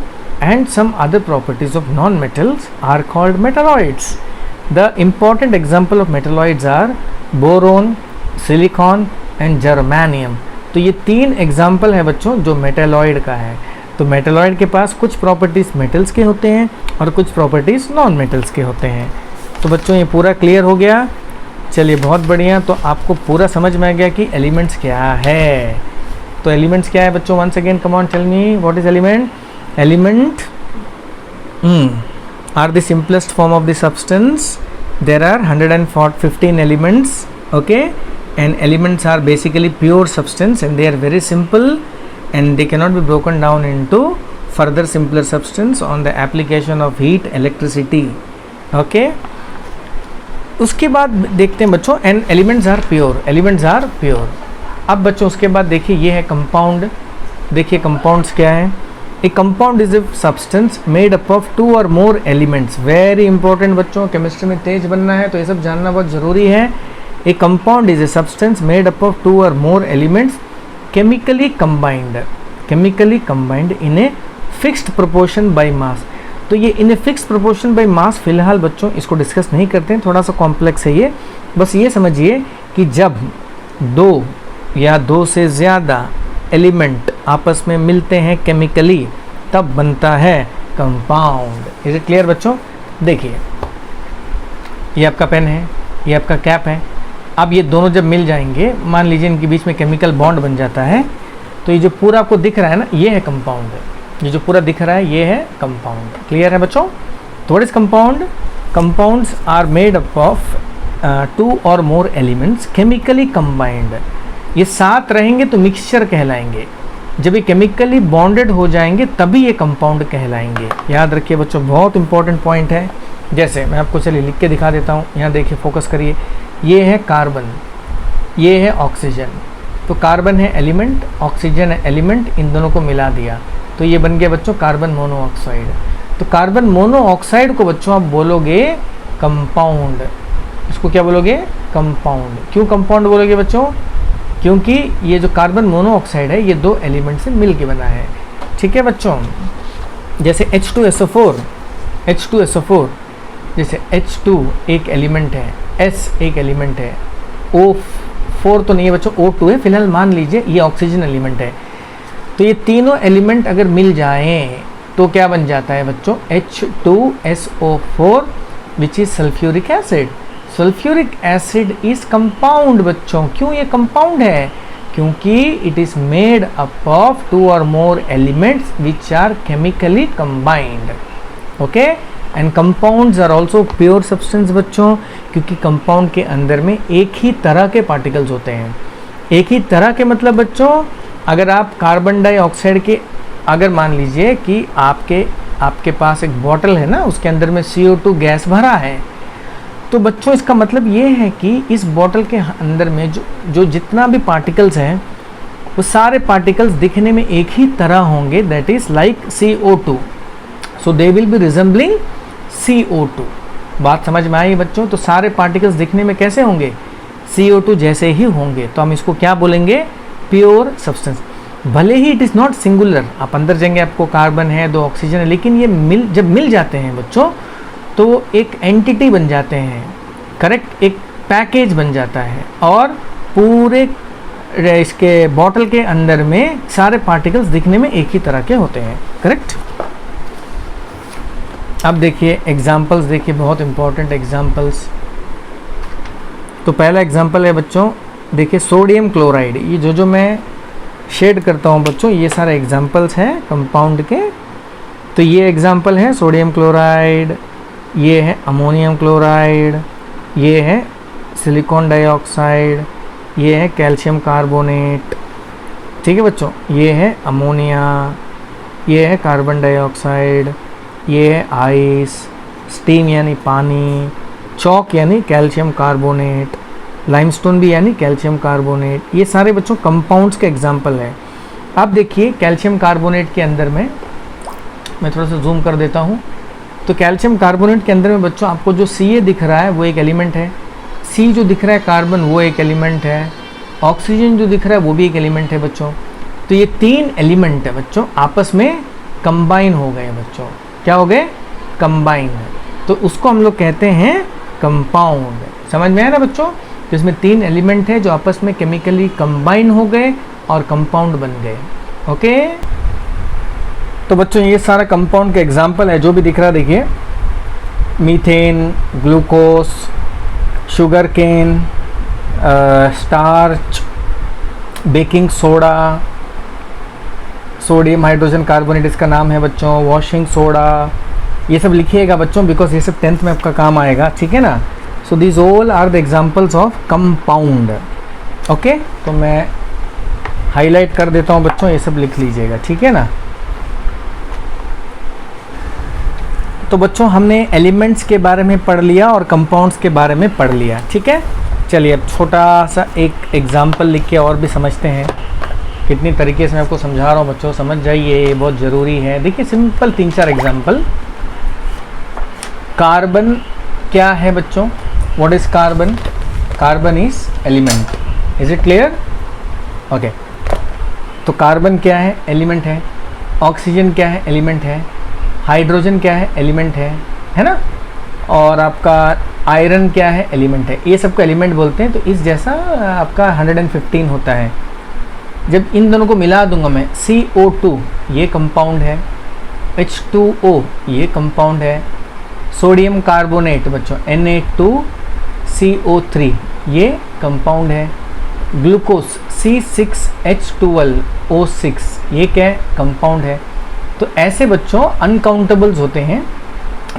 and some other properties of non-metals are called metalloids. The important example of metalloids are boron, silicon and germanium. तो ये 3 एग्जाम्पल है बच्चों जो metalloid का है। तो मेटलॉइड के पास कुछ प्रॉपर्टीज मेटल्स के होते हैं और कुछ प्रॉपर्टीज नॉन मेटल्स के होते हैं। तो बच्चों ये पूरा क्लियर हो गया। चलिए बहुत बढ़िया। तो आपको पूरा समझ में आ गया कि एलिमेंट्स क्या है। तो एलिमेंट्स क्या है बच्चों, once again come on tell me what is element. Element are the simplest form of the substance. There are 115 elements, okay, and elements are basically pure substance and they are very simple and they cannot be broken down into further simpler substance on the application of heat, electricity, okay. उसके बाद देखते हैं बच्चों, and elements are pure, elements are pure। अब बच्चों उसके बाद देखिए ये है कंपाउंड। देखिए कंपाउंड्स क्या है। A compound is a substance made up of 2 or more elements. Very important बच्चों, केमिस्ट्री में तेज बनना है तो ये सब जानना बहुत ज़रूरी है। A compound is a substance made up of 2 or more elements chemically combined in a fixed proportion by mass। तो ये in a fixed proportion by mass फिलहाल बच्चों इसको डिस्कस नहीं करते हैं, थोड़ा सा कॉम्प्लेक्स है ये। बस ये समझिए कि जब 2 या 2 से ज़्यादा एलिमेंट आपस में मिलते हैं केमिकली तब बनता है कंपाउंड। इज इट क्लियर बच्चों। देखिए ये आपका पेन है, ये आपका कैप है। अब ये दोनों जब मिल जाएंगे, मान लीजिए इनके बीच में केमिकल बॉन्ड बन जाता है, तो ये जो पूरा आपको दिख रहा है ना, ये है कंपाउंड। ये जो पूरा दिख रहा है ये है कंपाउंड। क्लियर है बच्चों। तो what is compound. Compounds are made up of 2 और मोर एलिमेंट्स केमिकली कंबाइंड। ये साथ रहेंगे तो मिक्सचर कहलाएंगे, जब ये केमिकली बॉन्डेड हो जाएंगे तभी ये कंपाउंड कहलाएंगे। याद रखिए बच्चों, बहुत इंपॉर्टेंट पॉइंट है। जैसे मैं आपको चलिए लिख के दिखा देता हूँ। यहाँ देखिए, फोकस करिए। ये है कार्बन, ये है ऑक्सीजन। तो कार्बन है एलिमेंट, ऑक्सीजन है एलिमेंट, इन दोनों को मिला दिया तो ये बन गया बच्चों कार्बन मोनोऑक्साइड। तो कार्बन मोनोऑक्साइड को बच्चों आप बोलोगे कंपाउंड। इसको क्या बोलोगे, कंपाउंड। क्यों कंपाउंड बोलोगे बच्चों, क्योंकि ये जो कार्बन मोनोऑक्साइड है ये 2 एलिमेंट से मिल के बना है। ठीक है बच्चों। जैसे H2SO4, जैसे H2 एक एलिमेंट है, S एक एलिमेंट है, O4 तो नहीं है बच्चों, O2 है। फिलहाल मान लीजिए ये ऑक्सीजन एलिमेंट है। तो ये तीनों एलिमेंट अगर मिल जाएं तो क्या बन जाता है बच्चों, H2SO4 which is sulphuric acid. Sulphuric acid is compound बच्चों। क्यों ये कंपाउंड है, क्योंकि it is made up of 2 और more elements which are chemically combined, okay. And compounds are also pure substance बच्चों, क्योंकि कंपाउंड के अंदर में एक ही तरह के पार्टिकल्स होते हैं। एक ही तरह के मतलब बच्चों, अगर आप कार्बन डाइऑक्साइड के, अगर मान लीजिए कि आपके पास एक बॉटल है ना, उसके अंदर में CO2 गैस भरा है, तो बच्चों इसका मतलब ये है कि इस बॉटल के अंदर में जो जितना भी पार्टिकल्स हैं वो सारे पार्टिकल्स दिखने में एक ही तरह होंगे, that is like CO2। So they will be resembling CO2। बात समझ में आई बच्चों। तो सारे पार्टिकल्स दिखने में कैसे होंगे, CO2 जैसे ही होंगे। तो हम इसको क्या बोलेंगे, प्योर सब्सटेंस। भले ही इट इज़ नॉट सिंगुलर, आप अंदर जाएंगे आपको कार्बन है, 2 ऑक्सीजन है, लेकिन ये जब मिल जाते हैं बच्चों तो एक एंटिटी बन जाते हैं, करेक्ट, एक पैकेज बन जाता है और पूरे इसके बॉटल के अंदर में सारे पार्टिकल्स दिखने में एक ही तरह के होते हैं, करेक्ट। अब देखिए एग्जाम्पल्स, देखिए बहुत इंपॉर्टेंट एग्जाम्पल्स। तो पहला एग्जाम्पल है बच्चों, देखिए सोडियम क्लोराइड। ये जो मैं शेड करता हूँ बच्चों, ये सारे एग्जाम्पल्स हैं कंपाउंड के। तो ये एग्जाम्पल है सोडियम क्लोराइड, ये है अमोनियम क्लोराइड, ये है सिलिकॉन डाइऑक्साइड, ये है कैल्शियम कार्बोनेट, ठीक है बच्चों, ये है अमोनिया, ये है कार्बन डाइऑक्साइड, ये है आइस, स्टीम यानी पानी, चॉक यानी कैल्शियम कार्बोनेट, लाइमस्टोन भी यानी कैल्शियम कार्बोनेट। ये सारे बच्चों कंपाउंड्स के एग्जाम्पल है। अब देखिए कैल्शियम कार्बोनेट के अंदर में मैं थोड़ा सा जूम कर देता हूँ। तो कैल्शियम कार्बोनेट के अंदर में बच्चों आपको जो Ca दिख रहा है वो एक एलिमेंट है, C जो दिख रहा है कार्बन वो एक एलिमेंट है, ऑक्सीजन जो दिख रहा है वो भी एक एलिमेंट है बच्चों। तो ये 3 एलिमेंट है बच्चों आपस में कंबाइन हो गए बच्चों। क्या हो गए? कंबाइन। तो उसको हम लोग कहते हैं कंपाउंड। समझ में आया ना बच्चों? तो इसमें 3 एलिमेंट है जो आपस में केमिकली कंबाइन हो गए और कंपाउंड बन गए। ओके, तो बच्चों ये सारा कंपाउंड के एग्जाम्पल है जो भी दिख रहा है। देखिए methane, glucose, sugar cane, starch, baking soda, sodium hydrogen carbonate इसका नाम है बच्चों, वॉशिंग सोडा, ये सब लिखिएगा बच्चों बिकॉज ये सब 10th में आपका काम आएगा, ठीक है ना। So these all are the examples of compound. Okay, तो मैं हाईलाइट कर देता हूँ बच्चों, ये सब लिख लीजिएगा, ठीक है ना। तो बच्चों हमने एलिमेंट्स के बारे में पढ़ लिया और कंपाउंड्स के बारे में पढ़ लिया, ठीक है। चलिए अब छोटा सा एक एग्जाम्पल लिख के और भी समझते हैं। कितनी तरीके से मैं आपको समझा रहा हूँ बच्चों, समझ जाइए, बहुत ज़रूरी है। देखिए सिंपल 3-4 एग्जाम्पल। कार्बन क्या है बच्चों? What is carbon? Carbon is element. Is it clear? Okay, तो कार्बन क्या है? एलिमेंट है। ऑक्सीजन क्या है? एलिमेंट है। हाइड्रोजन क्या है? एलिमेंट है ना। और आपका आयरन क्या है? एलिमेंट है। ये सबको एलिमेंट बोलते हैं। तो इस जैसा आपका 115 होता है। जब इन दोनों को मिला दूंगा मैं, CO2 ये कंपाउंड है, H2O ये कंपाउंड है, सोडियम कार्बोनेट बच्चों Na2CO3 ये कंपाउंड है, ग्लूकोस C6H12O6 ये क्या है? कंपाउंड है। तो ऐसे बच्चों अनकाउंटेबल्स होते हैं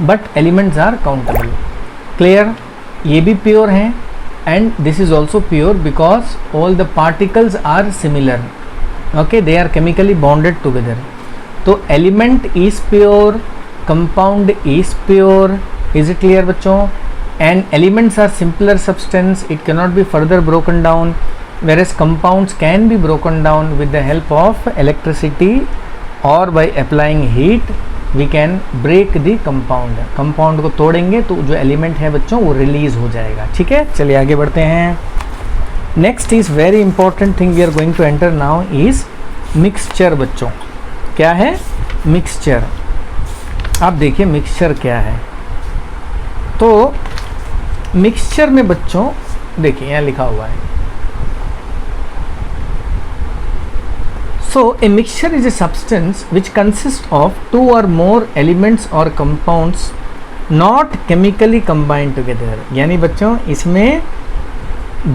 but elements are countable. Clear? ये भी प्योर हैं and this is also pure because all the particles are similar. Okay, they are chemically bonded together. तो element is pure, compound is pure. Is it clear बच्चों? And elements are simpler substance, it cannot be further broken down, whereas compounds can be broken down with the help of electricity or by applying heat. We can break the compound. Compound को तोड़ेंगे तो जो element है बच्चों वो release हो जाएगा, ठीक है। चलिए आगे बढ़ते हैं। Next is very important thing we are going to enter now is mixture बच्चों। क्या है? मिक्सचर। आप देखिए मिक्सचर क्या है। तो मिक्सचर में बच्चों देखिए यहाँ लिखा हुआ है, so a mixture is a substance which consists of 2 or more elements or compounds not chemically combined together। यानी बच्चों इसमें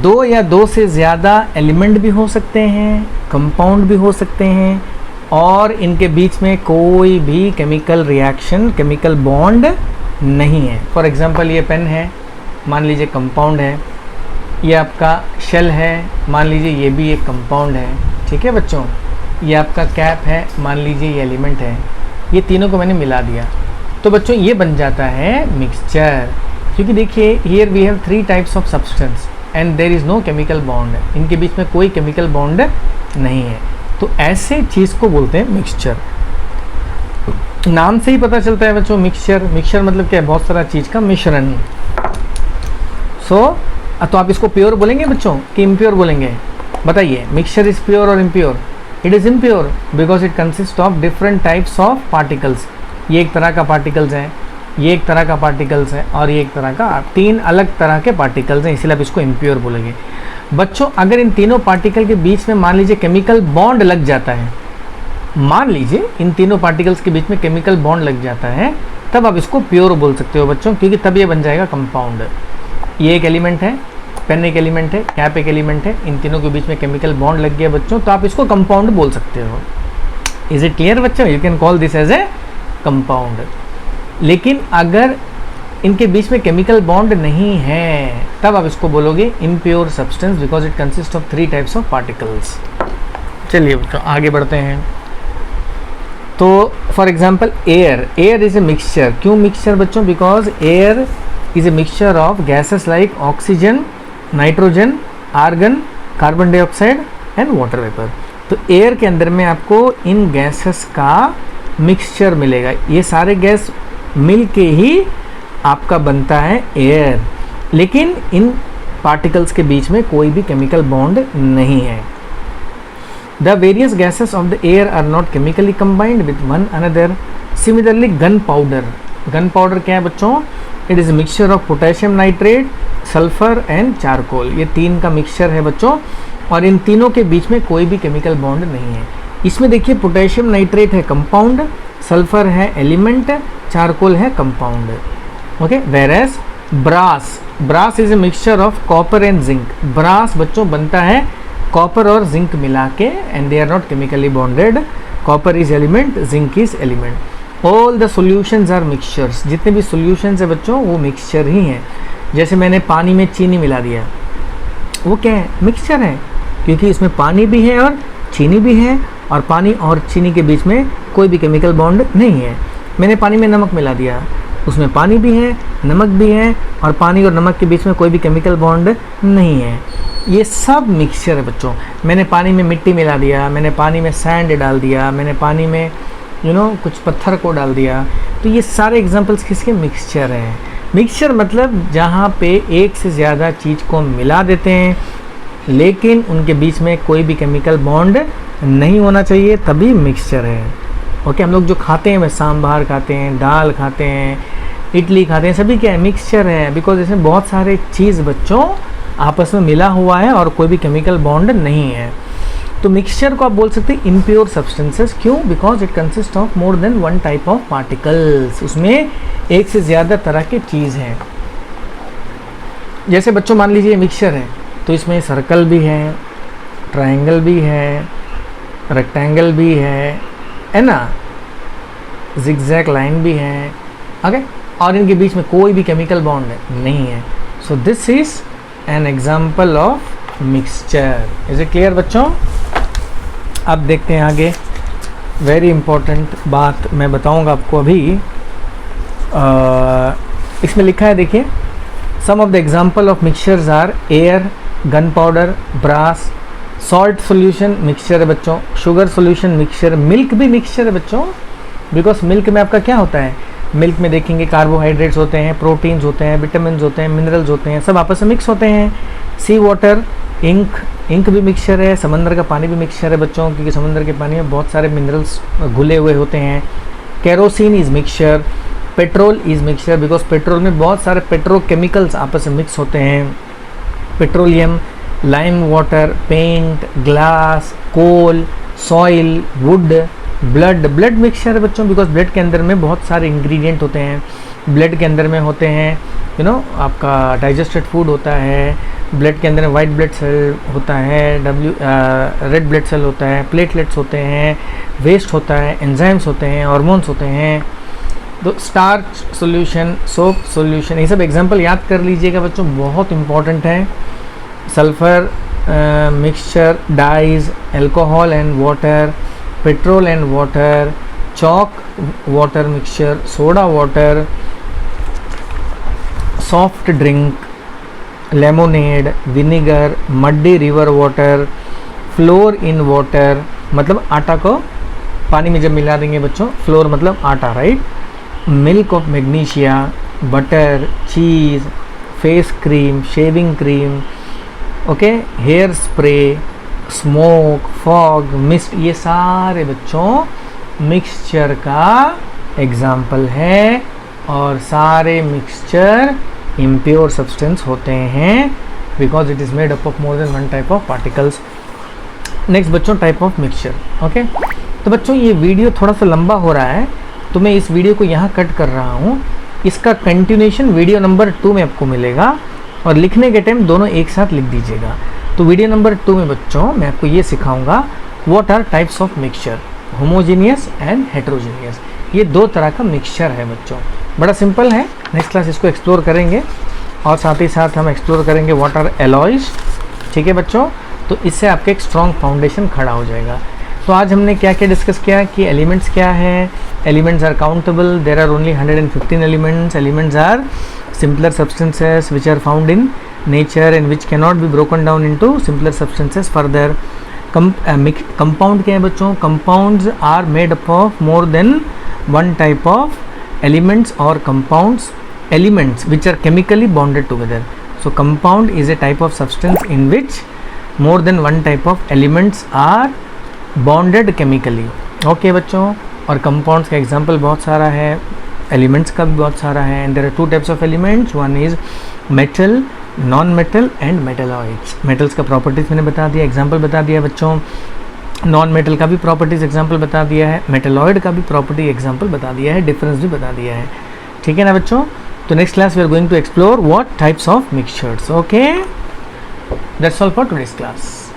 2 या 2 से ज़्यादा एलिमेंट भी हो सकते हैं, कंपाउंड भी हो सकते हैं और इनके बीच में कोई भी केमिकल रिएक्शन, केमिकल बॉन्ड नहीं है। फॉर एग्जांपल ये पेन है, मान लीजिए कंपाउंड है। ये आपका शेल है, मान लीजिए ये भी एक कंपाउंड है, ठीक है बच्चों। ये आपका कैप है, मान लीजिए ये एलिमेंट है। ये तीनों को मैंने मिला दिया तो बच्चों ये बन जाता है मिक्सचर। क्योंकि देखिए here we have 3 types of substance and there is no chemical bond. इनके बीच में कोई केमिकल बॉन्ड नहीं है, तो ऐसे चीज़ को बोलते हैं मिक्सचर। नाम से ही पता चलता है बच्चों मिक्सचर। मिक्सचर मतलब क्या है? बहुत सारा चीज़ का मिश्रण। तो आप इसको प्योर बोलेंगे बच्चों कि इम्प्योर बोलेंगे? बताइए, मिक्सचर इज प्योर और impure? It is impure because it consist of different types of particles. ये एक तरह का पार्टिकल्स है, ये एक तरह का पार्टिकल्स है और ये एक तरह का, 3 अलग तरह के पार्टिकल्स हैं, इसलिए आप इसको इम्प्योर बोलेंगे। बच्चों अगर इन तीनों पार्टिकल के बीच में मान लीजिए केमिकल बॉन्ड लग जाता है, मान लीजिए इन तीनों पार्टिकल्स के बीच में केमिकल बॉन्ड लग जाता है, तब आप इसको प्योर बोल सकते हो बच्चों, क्योंकि तब ये बन जाएगा कंपाउंड। ये एक एलिमेंट है, पेन एक एलिमेंट है, कैप एक एलिमेंट है, इन तीनों के बीच में केमिकल बॉन्ड लग गया बच्चों, तो आप इसको कंपाउंड बोल सकते हो। इज इट क्लियर बच्चों? You can call this as a compound. लेकिन अगर इनके बीच में केमिकल बॉन्ड नहीं है तब आप इसको बोलोगे impure substance because it consist of 3 types of particles. चलिए बच्चों आगे बढ़ते हैं। तो for example air is a mixture. क्यों मिक्सचर बच्चों? Because air is a mixture of gases like oxygen, nitrogen, argon, carbon dioxide and water vapour. तो air के अंदर में आपको इन गैसेस का मिक्सचर मिलेगा। ये सारे गैस मिल के ही आपका बनता है एयर, लेकिन इन पार्टिकल्स के बीच में कोई भी केमिकल बॉन्ड नहीं है। The various gases of the air are not chemically combined with one another. Similarly, gunpowder क्या है बच्चों? It is a mixture of potassium nitrate, sulfur and charcoal. ये 3 का मिक्सचर है बच्चों, और इन तीनों के बीच में कोई भी केमिकल बॉन्ड नहीं है। इसमें देखिए पोटेशियम नाइट्रेट है कंपाउंड, सल्फर है एलिमेंट, चारकोल है compound. Okay, whereas brass is a mixture of copper and zinc. Brass बच्चों बनता है कॉपर और जिंक मिला के, and they are not chemically bonded. Copper is element, zinc is element. All the solutions are mixtures. जितने भी solutions है बच्चों वो मिक्सचर ही हैं। जैसे मैंने पानी में चीनी मिला दिया, वो क्या है? मिक्सचर है, क्योंकि इसमें पानी भी है और चीनी भी है, और पानी और चीनी के बीच में कोई भी केमिकल बॉन्ड नहीं है। मैंने पानी में नमक मिला दिया, उसमें पानी भी है, नमक भी है, और पानी और नमक के बीच में कोई भी केमिकल बॉन्ड नहीं है। ये सब मिक्सचर है बच्चों। मैंने पानी में मिट्टी मिला दिया, मैंने पानी में सैंड डाल दिया, मैंने पानी में कुछ पत्थर को डाल दिया, तो ये सारे एग्जांपल्स किसके? मिक्सचर हैं। मिक्सचर मतलब जहाँ पे एक से ज़्यादा चीज़ को मिला देते हैं, लेकिन उनके बीच में कोई भी केमिकल बॉन्ड नहीं होना चाहिए, तभी मिक्सचर है। ओके, हम लोग जो खाते हैं, सांभर खाते हैं, दाल खाते हैं, इडली खाते हैं, सभी क्या है? मिक्सचर है। बिकॉज इसमें बहुत सारे चीज़ बच्चों आपस में मिला हुआ है और कोई भी केमिकल बॉन्ड नहीं है। तो मिक्सचर को आप बोल सकते हैं इम्प्योर सब्सटेंसेस। क्यों? Because it consist of more then 1 type of particles. उसमें एक से ज़्यादा तरह के चीज़ हैं। जैसे बच्चों मान लीजिए मिक्सचर है, तो इसमें सर्कल भी है, ट्रायंगल भी है, रेक्टेंगल भी है ना, जिगजैग लाइन भी है। ओके, और इनके बीच में कोई भी केमिकल बॉन्ड नहीं है। So this is an example of mixture. Is it clear बच्चों? अब देखते हैं आगे। वेरी इंपॉर्टेंट बात मैं बताऊंगा आपको अभी। इसमें लिखा है, देखिए, some of the example of mixtures are air, gun powder, brass, salt solution mixture है बच्चों, शुगर सॉल्यूशन मिक्सचर, मिल्क भी मिक्सचर है बच्चों। बिकॉज मिल्क में आपका क्या होता है? मिल्क में देखेंगे कार्बोहाइड्रेट्स होते हैं, प्रोटीन्स होते हैं, विटामिन होते हैं, मिनरल्स होते हैं, सब आपस में मिक्स होते हैं। सी वाटर, इंक भी मिक्सचर है। समंदर का पानी भी मिक्सचर है बच्चों, क्योंकि समंदर के पानी में बहुत सारे मिनरल्स घुले हुए होते हैं। Kerosene is mixture. Petrol is mixture, because petrol में बहुत सारे पेट्रोकेमिकल्स आपस में मिक्स होते हैं। Petroleum, lime water, paint, glass, coal, soil, wood, blood mixture है बच्चों, बिकॉज ब्लड के अंदर में बहुत सारे इंग्रेडिएंट होते हैं। ब्लड के अंदर में होते हैं आपका डाइजेस्टेड फूड होता है, ब्लड के अंदर में वाइट ब्लड सेल होता है, रेड ब्लड सेल होता है, प्लेटलेट्स होते हैं, वेस्ट होता है, एंजाइम्स होते हैं, हार्मोन्स होते हैं। तो स्टार्च सॉल्यूशन, सोप सॉल्यूशन, ये सब एग्जांपल याद कर लीजिएगा बच्चों, बहुत इंपॉर्टेंट है। Sulphur mixture, dyes, alcohol and water, petrol and water, chalk water mixture, soda water, soft drink, lemonade, vinegar, muddy river water, flour in water, मतलब आटा को पानी में जब मिला देंगे बच्चों, फ्लोर मतलब आटा, right, milk of magnesia, butter, cheese, face cream, shaving cream, okay, hair spray, smoke, fog, mist, ये सारे बच्चों मिक्सचर का एग्जाम्पल है और सारे मिक्सचर इम्प्योर सब्सटेंस होते हैं because it is made up of more than one type of particles. Next बच्चों, टाइप ऑफ मिक्सचर, ओके। तो बच्चों ये वीडियो थोड़ा सा लंबा हो रहा है तो मैं इस वीडियो को यहाँ कट कर रहा हूँ। इसका कंटिन्यूशन वीडियो नंबर 2 में आपको मिलेगा और लिखने के टाइम दोनों एक साथ लिख दीजिएगा। तो वीडियो नंबर 2 में बच्चों मैं आपको ये सिखाऊंगा what are types of mixture, homogeneous and heterogeneous. ये 2 तरह का मिक्सचर है बच्चों, बड़ा सिंपल है। नेक्स्ट क्लास इसको एक्सप्लोर करेंगे। और साथ ही साथ हम एक्सप्लोर करेंगे व्हाट आर एलॉयज। ठीक है बच्चों, तो इससे आपके एक स्ट्रॉन्ग फाउंडेशन खड़ा हो जाएगा। तो आज हमने क्या क्या डिस्कस किया कि एलिमेंट्स क्या है, elements are countable, there are only 115 elements, elements are simpler substances which are found in nature and which cannot be broken down into simpler substances further. Compound क्या है बच्चों, compounds are made up of more than one type of elements or compounds, elements which are chemically bonded together. So compound is a type of substance in which more than one type of elements are bonded chemically. Okay बच्चों, और compounds का example बहुत सारा है, elements का भी बहुत सारा है, and there are two types of elements. One is metal, non-metal and metalloids. metals का properties मैंने बता दिया, example बता दिया बच्चों, नॉन मेटल का भी प्रॉपर्टीज एग्जांपल बता दिया है, मेटलॉइड का भी प्रॉपर्टी एग्जांपल बता दिया है, डिफरेंस भी बता दिया है। ठीक है ना बच्चों, तो next class we are going to explore what types of mixtures. Okay, that's all for today's class.